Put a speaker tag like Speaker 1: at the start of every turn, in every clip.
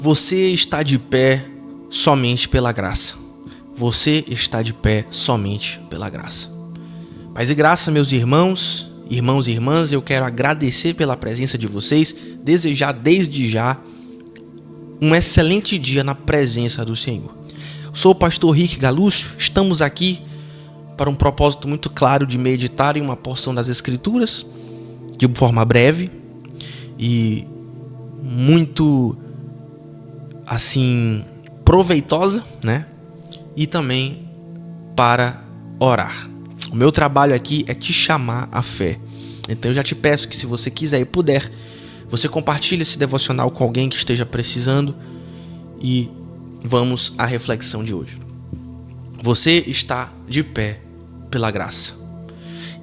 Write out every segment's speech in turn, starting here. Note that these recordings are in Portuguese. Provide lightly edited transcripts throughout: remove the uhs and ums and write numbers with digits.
Speaker 1: Você está de pé somente pela graça. Você está de pé somente pela graça. Paz e graça, meus irmãos e irmãs, eu quero agradecer pela presença de vocês, desejar desde já um excelente dia na presença do Senhor. Sou o pastor Rick Galúcio, estamos aqui para um propósito muito claro de meditar em uma porção das Escrituras, de forma breve e muito assim proveitosa, né? E também para orar. O meu trabalho aqui é te chamar à fé. Então eu já te peço que, se você quiser e puder, você compartilhe esse devocional com alguém que esteja precisando. E vamos à reflexão de hoje. Você está de pé pela graça.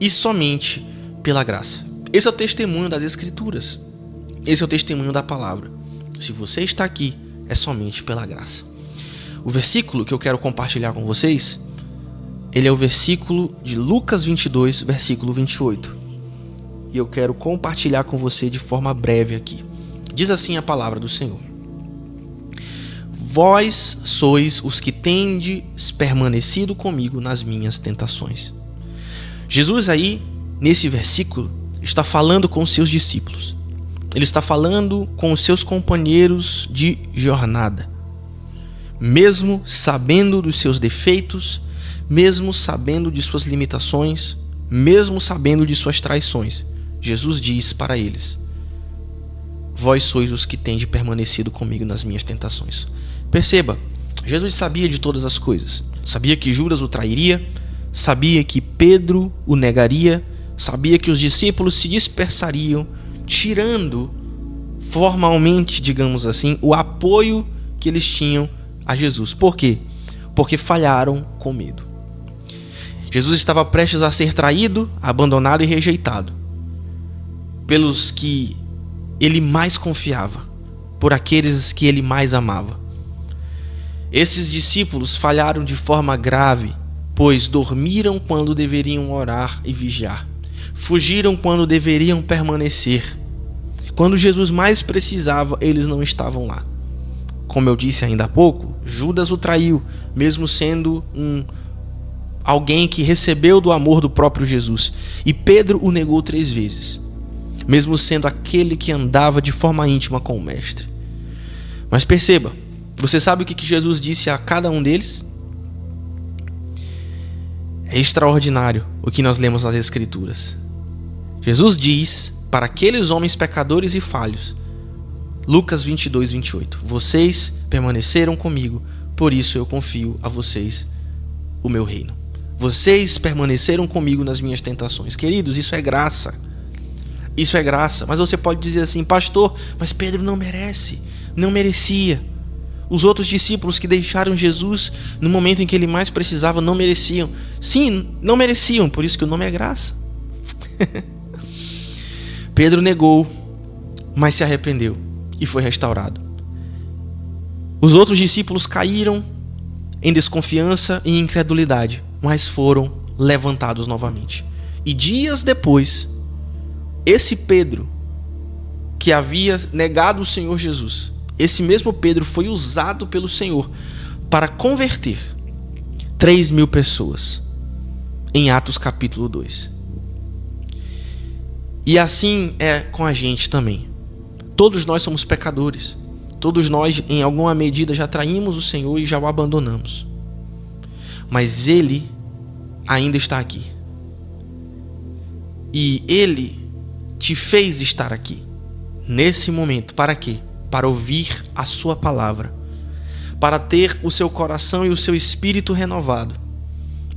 Speaker 1: E somente pela graça. Esse é o testemunho das Escrituras. Esse é o testemunho da palavra. Se você está aqui, é somente pela graça. O versículo que eu quero compartilhar com vocês, ele é o versículo de Lucas 22, versículo 28. E eu quero compartilhar com você de forma breve aqui. Diz assim a palavra do Senhor: Vós sois os que tendes permanecido comigo nas minhas tentações. Jesus aí, nesse versículo, está falando com os seus discípulos. Ele está falando com os seus companheiros de jornada. Mesmo sabendo dos seus defeitos, mesmo sabendo de suas limitações, mesmo sabendo de suas traições, Jesus diz para eles: Vós sois os que tendes permanecido comigo nas minhas tentações. Perceba, Jesus sabia de todas as coisas. Sabia que Judas o trairia, sabia que Pedro o negaria, sabia que os discípulos se dispersariam, tirando formalmente, digamos assim, o apoio que eles tinham a Jesus. Por quê? Porque falharam com medo. Jesus estava prestes a ser traído, abandonado e rejeitado pelos que ele mais confiava, por aqueles que ele mais amava. Esses discípulos falharam de forma grave, pois dormiram quando deveriam orar e vigiar. Fugiram quando deveriam permanecer. Quando Jesus mais precisava, eles não estavam lá. Como eu disse ainda há pouco, Judas o traiu, mesmo sendo alguém que recebeu do amor do próprio Jesus. E Pedro o negou 3 vezes, mesmo sendo aquele que andava de forma íntima com o Mestre. Mas perceba, você sabe o que Jesus disse a cada um deles? É extraordinário o que nós lemos nas Escrituras. Jesus diz para aqueles homens pecadores e falhos, Lucas 22, 28, Vocês permaneceram comigo, por isso eu confio a vocês o meu reino. Vocês permaneceram comigo nas minhas tentações. Queridos, isso é graça. Isso é graça. Mas você pode dizer assim: pastor, mas Pedro não merece, não merecia. Os outros discípulos que deixaram Jesus no momento em que ele mais precisava não mereciam. Sim, não mereciam, por isso que o nome é graça. Pedro negou, mas se arrependeu e foi restaurado. Os outros discípulos caíram em desconfiança e incredulidade, mas foram levantados novamente. E dias depois, esse Pedro, que havia negado o Senhor Jesus, esse mesmo Pedro foi usado pelo Senhor para converter 3.000 pessoas em Atos capítulo 2. E assim é com a gente também. Todos nós somos pecadores. Todos nós, em alguma medida, já traímos o Senhor e já o abandonamos. Mas Ele ainda está aqui. E Ele te fez estar aqui, nesse momento. Para quê? Para ouvir a sua palavra, para ter o seu coração e o seu espírito renovado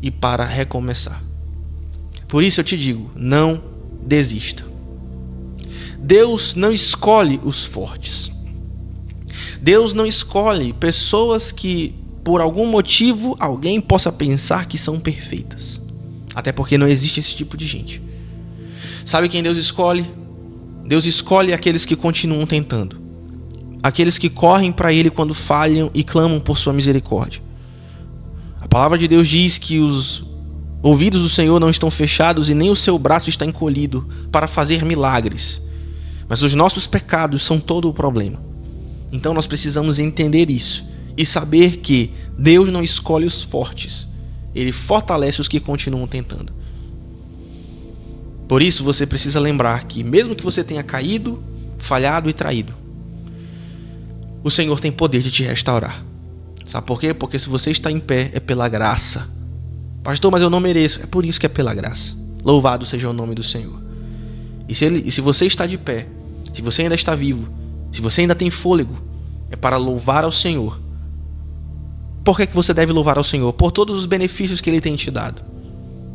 Speaker 1: e para recomeçar. Por isso eu te digo, não desista. Deus não escolhe os fortes. Deus não escolhe pessoas que, por algum motivo, alguém possa pensar que são perfeitas. Até porque não existe esse tipo de gente. Sabe quem Deus escolhe? Deus escolhe aqueles que continuam tentando. Aqueles que correm para Ele quando falham e clamam por sua misericórdia. A palavra de Deus diz que os ouvidos do Senhor não estão fechados e nem o seu braço está encolhido para fazer milagres. Mas os nossos pecados são todo o problema. Então nós precisamos entender isso e saber que Deus não escolhe os fortes, Ele fortalece os que continuam tentando. Por isso você precisa lembrar que mesmo que você tenha caído, falhado e traído, o Senhor tem poder de te restaurar. Sabe por quê? Porque se você está em pé é pela graça. Pastor, mas eu não mereço. É por isso que é pela graça. Louvado seja o nome do Senhor. E se você está de pé, se você ainda está vivo, se você ainda tem fôlego, é para louvar ao Senhor. Por que você deve louvar ao Senhor? Por todos os benefícios que Ele tem te dado.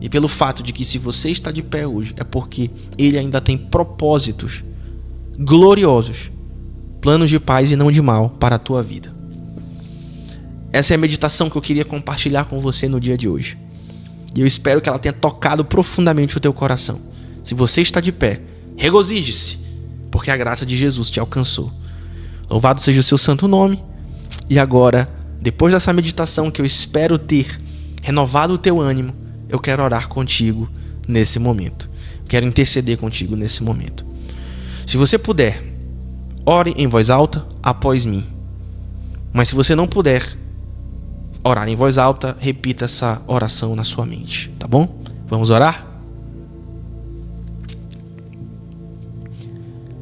Speaker 1: E pelo fato de que se você está de pé hoje, é porque Ele ainda tem propósitos gloriosos, planos de paz e não de mal para a tua vida. Essa é a meditação que eu queria compartilhar com você no dia de hoje. E eu espero que ela tenha tocado profundamente o teu coração. Se você está de pé, regozije-se, porque a graça de Jesus te alcançou. Louvado seja o seu santo nome. E agora, depois dessa meditação que eu espero ter renovado o teu ânimo, eu quero orar contigo nesse momento. Quero interceder contigo nesse momento. Se você puder, ore em voz alta após mim. Mas se você não puder orar em voz alta, repita essa oração na sua mente, tá bom? Vamos orar?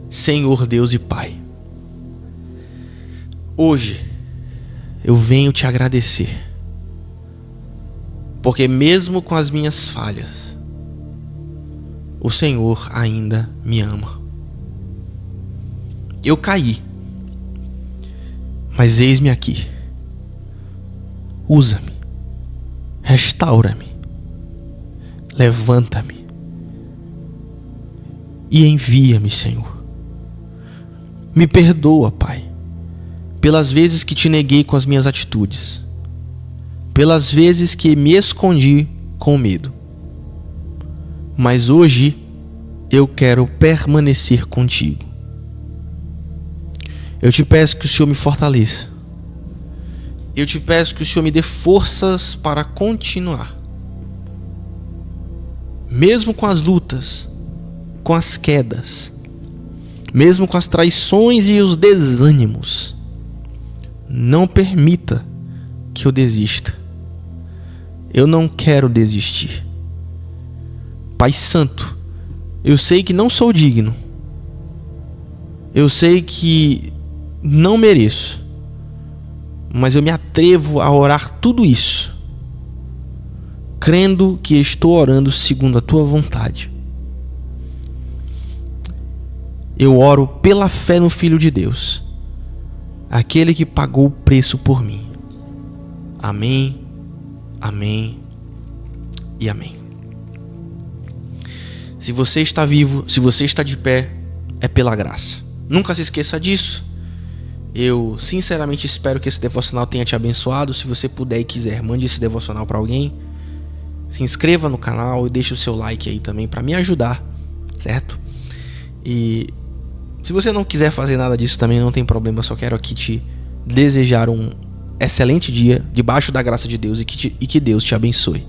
Speaker 1: Senhor Deus e Pai, hoje eu venho te agradecer, porque mesmo com as minhas falhas, o Senhor ainda me ama. Eu caí, mas eis-me aqui. Usa-me, restaura-me, levanta-me e envia-me, Senhor. Me perdoa, Pai, pelas vezes que te neguei com as minhas atitudes, pelas vezes que me escondi com medo. Mas hoje eu quero permanecer contigo. Eu te peço que o Senhor me fortaleça. Eu te peço que o Senhor me dê forças para continuar. Mesmo com as lutas, com as quedas, mesmo com as traições e os desânimos, não permita que eu desista. Eu não quero desistir. Pai Santo, eu sei que não sou digno. Eu sei que não mereço. Mas eu me atrevo a orar tudo isso, crendo que estou orando segundo a tua vontade. Eu oro pela fé no Filho de Deus, aquele que pagou o preço por mim. Amém, amém e amém. Se você está vivo, se você está de pé, é pela graça. Nunca se esqueça disso. Eu sinceramente espero que esse devocional tenha te abençoado. Se você puder e quiser, mande esse devocional para alguém. Se inscreva no canal e deixe o seu like aí também para me ajudar, certo? E se você não quiser fazer nada disso também, não tem problema. Eu só quero aqui te desejar um excelente dia debaixo da graça de Deus e que Deus te abençoe.